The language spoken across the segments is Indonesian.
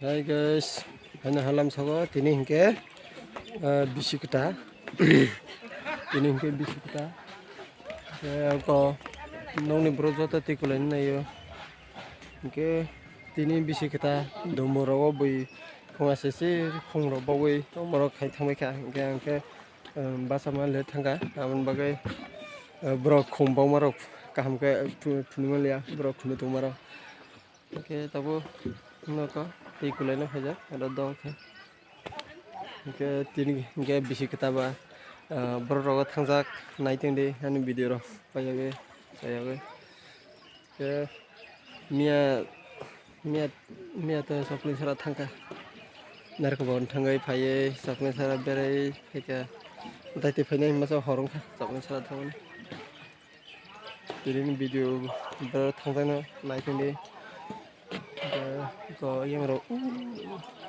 Hai guys, hanya halam sago tini hingke bisi kita, tini hingke bisi kita. Ko nong ni brojo ta tikulen na yo. Hingke tini bisi kita domoro bui khonga sesi khongro boi domoro khai thangbai kha hingke basama le thanga amon bagai bro khongbau marok kaham ke phununglia bro khunu tumaro. Hingke tabo noko tikulen haja ada dong ke tini ke bisi kita ba bro thangjak naiting de ani video ro payage sayage ke mia to sapni sara thangka narko bon thangai phaye sapni sara berai pheka daite phainai masa horong kha sapni sara thangani tini video bro thangjana naiting de ko yang ro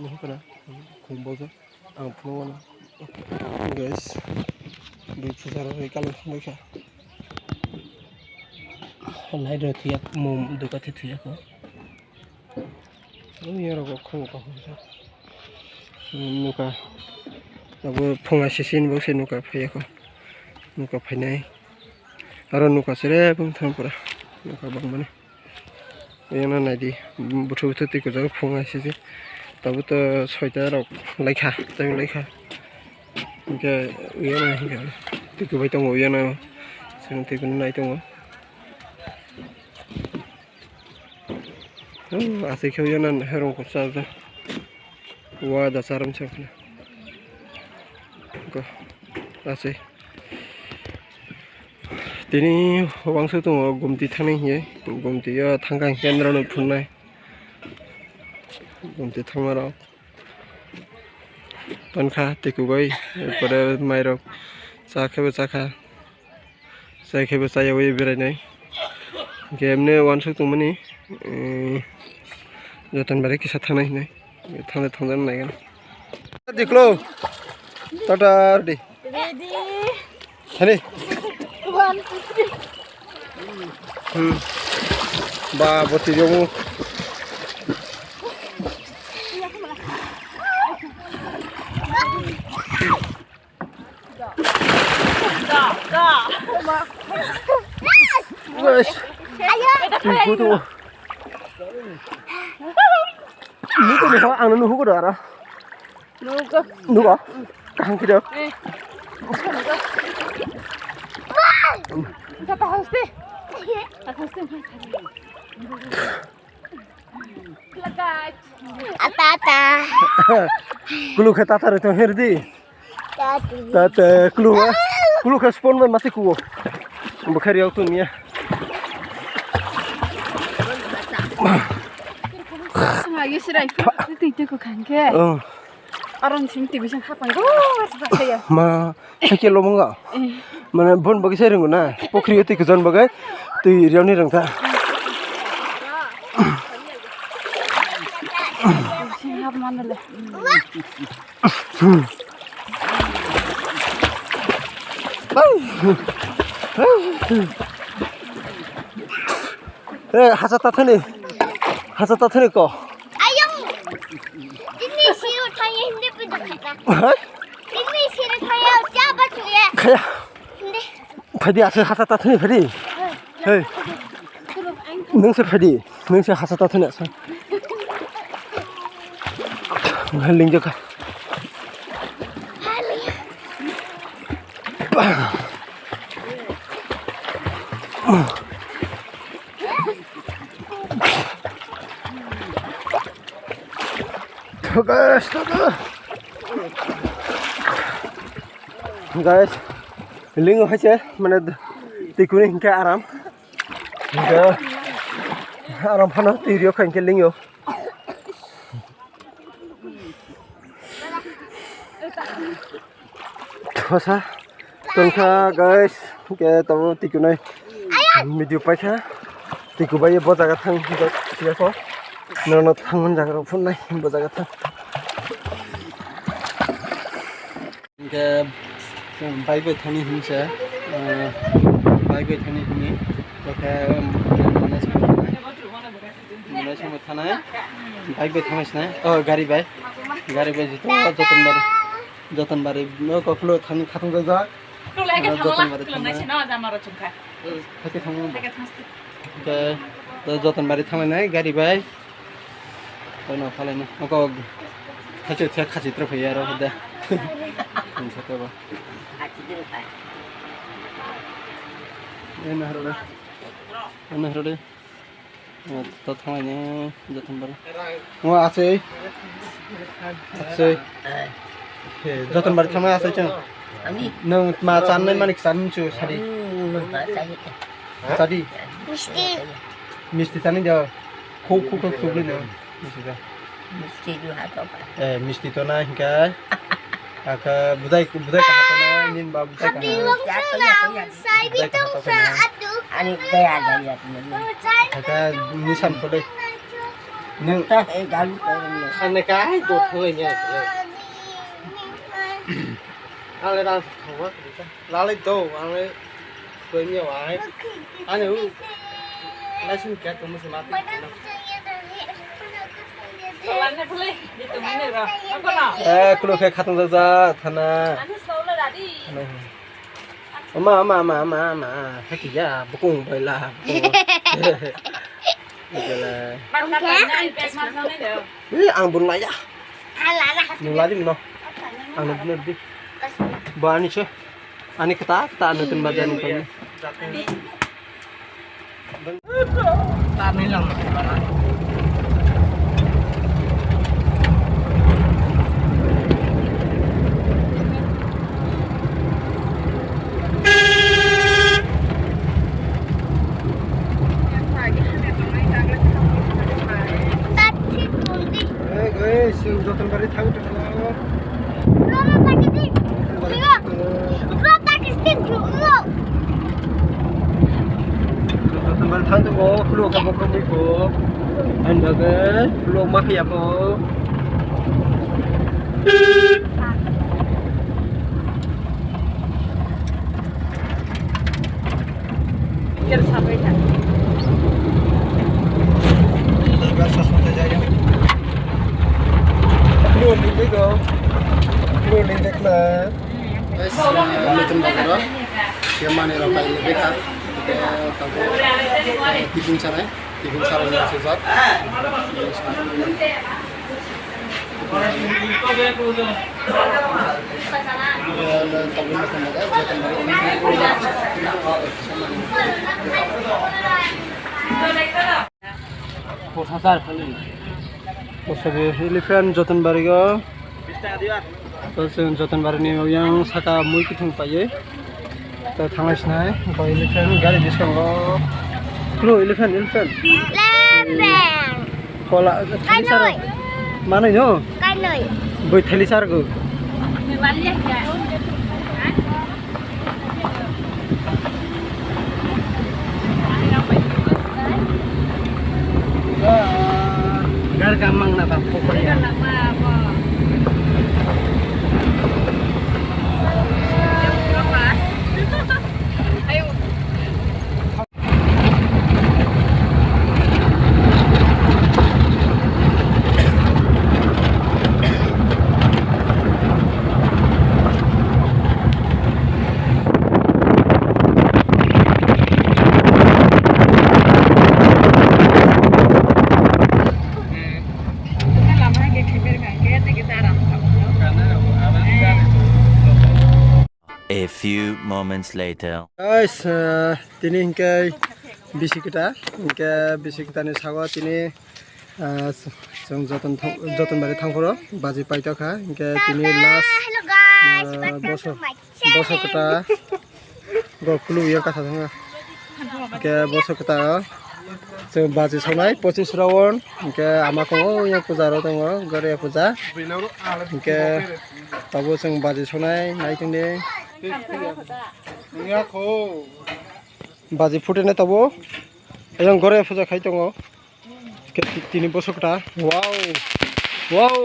nuh kana khumbojo ang phunwana guys du chara hoi kal moikha lai ro thiak mum du ka thiak ko ni ro ko khong ko nuka abo phonga sisin bo se nuka phaya ko nuka phainai aro nuka sere bung thang pura nuka bang bane yana nadi butu butu tiko jang phonga sisi tabu to soita rok laikha tabi laikha hingke yana hingke tiko bai tongo yana sing tiko nai tongo asai kheu yana herong ko chaja wa da saram chakna ko asai tini wangsu tongo gumti thangni hiye gumti yo thangka kendra no phunai gumti thangmara tonka tikubai pore mairo chakhebe chakha sakhebe sayawi berai gemne wangsu tongmani jotan bare kisa thanai nai thangjan nai gan diklo tata ready ready 1 2 3 ba boti jomu guys ayo tuh nuko ni ang nuko ko dara nuko kang kido Tata hoste. Atata. Kulu kata tata itu herdi. Tata kulu ke spon masih kuo. Bukhari auto nia. Ayo sirai. Itu kok kange. Aron sim TV sang kapan go saya. Ma sakit lo mangga. Mana bon bagi saya renguna. Pokri itu kejan bagai. Tu riau ni rengta. Siap mana le. Hasat tathani ko. ini sirah kayak siapa tuh ya? Kayak. Padi asal hasat tathani padi. Hei. Neng se padi, neng se hasat tathani asal. Haling juga. Guys, lingo hace mana tikuni hingke aram pana tirio hingke lingo thosa tongka guys ke tabo tikunai video paisa tikubai bojaga thang tiako nono thangon jaga phunai bojaga thang ke Bible thani hingsa Bible thani hingi Mulai sama tanah, baik baik tanah sih, gari baik itu jatan bari, no kau keluar tanah katung jaga, jatan bari tanah, jatan bari tanah nih gari baik, kau no kalau nih, kau kasih terus ya roh dah, ini satu apa? Ini harus deh. Tao thằng này giờ thằng bari, ngô ase, giờ thằng bari thằng này ase chứ, nung mà chăn này mà nick chăn chứ sadi, misti chăn này giờ, khô lên nữa, misti to na hingga, budai kahata na, nin ba budai kahata, Ani kaya ada Haka nisan ko deh. nhưng ta hay gắn Anh này cái đột hơi nhỉ. Anh này đang thằng quá. Lá lấy tô, anh này cười nhiều ai. Anh này lấy xin cái tôi mới xem mát. Soalnya boleh ditemani roh. Apa no? Kulo kayak khatang jaja thana. Anu sekolah tadi. Ama. Hakiya bukung baila. Itulah. Makanya ipek masane deh. Ang bun laya. alah Nung ladi no. Ang bener di. Bani sih. Ani kata nutun badan ko. kami lang Guys, yung jotan bari thang to. Jotan bari thang to mo, kulo ka mo ko. Anda ke, kulo mafia po. Biar sampai kan. Biasa saja aja. Luôn đi đấy cô, luôn đi đấy là nutun bagaro, yang mana orang paling lebih kan, tahu tipung cara ni sejat. Oke, elephant jotan bari go. Terus jotan bari ni yang saka mui kitung paye. Kita thangas nai, ko elephant gari diskon go. Klo elephant. Kola thali sar. Mana nyo? Kanoi. Boy thali sar go. Balik ya. Gar gamang na ta pokoknya. Lama apa? Ayo. A few moments later. Guys, tini hingkai bisi kita ni sawa tini jong jotan bari thangporo baji paito kha hingkai tini last Hello guys, welcome to my boso kita go kulu ya kasa thanga hingkai boso kita jong baji sonai 25 rawon hingkai amako yang puja ro tongo gore puja hingkai tabo jong baji sonai naiting de baji ফুটেনে তবো এবং ঘরে পূজা খাই দङ তিনি বছরটা ওয়াও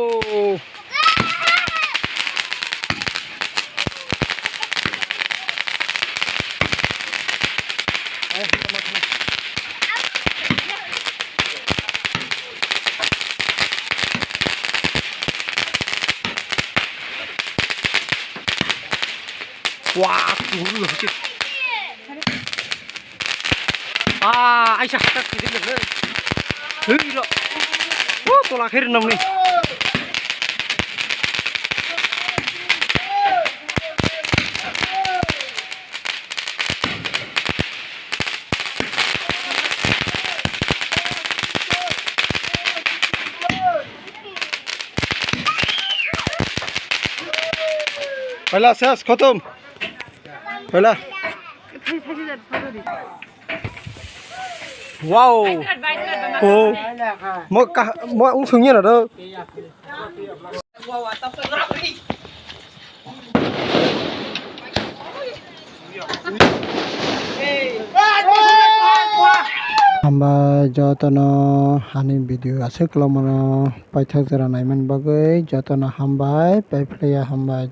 와, 우리 어떻게? 아, 아이씨, 하다 그들은 저기로, 또 나가는 놈이. पहला शेष खत्म पहला wow cô mỗi ông thường nhiên ở đâu hamba jotono hani video ase kelomano paithak jara naiman bagai jotono hambai pai playa hambai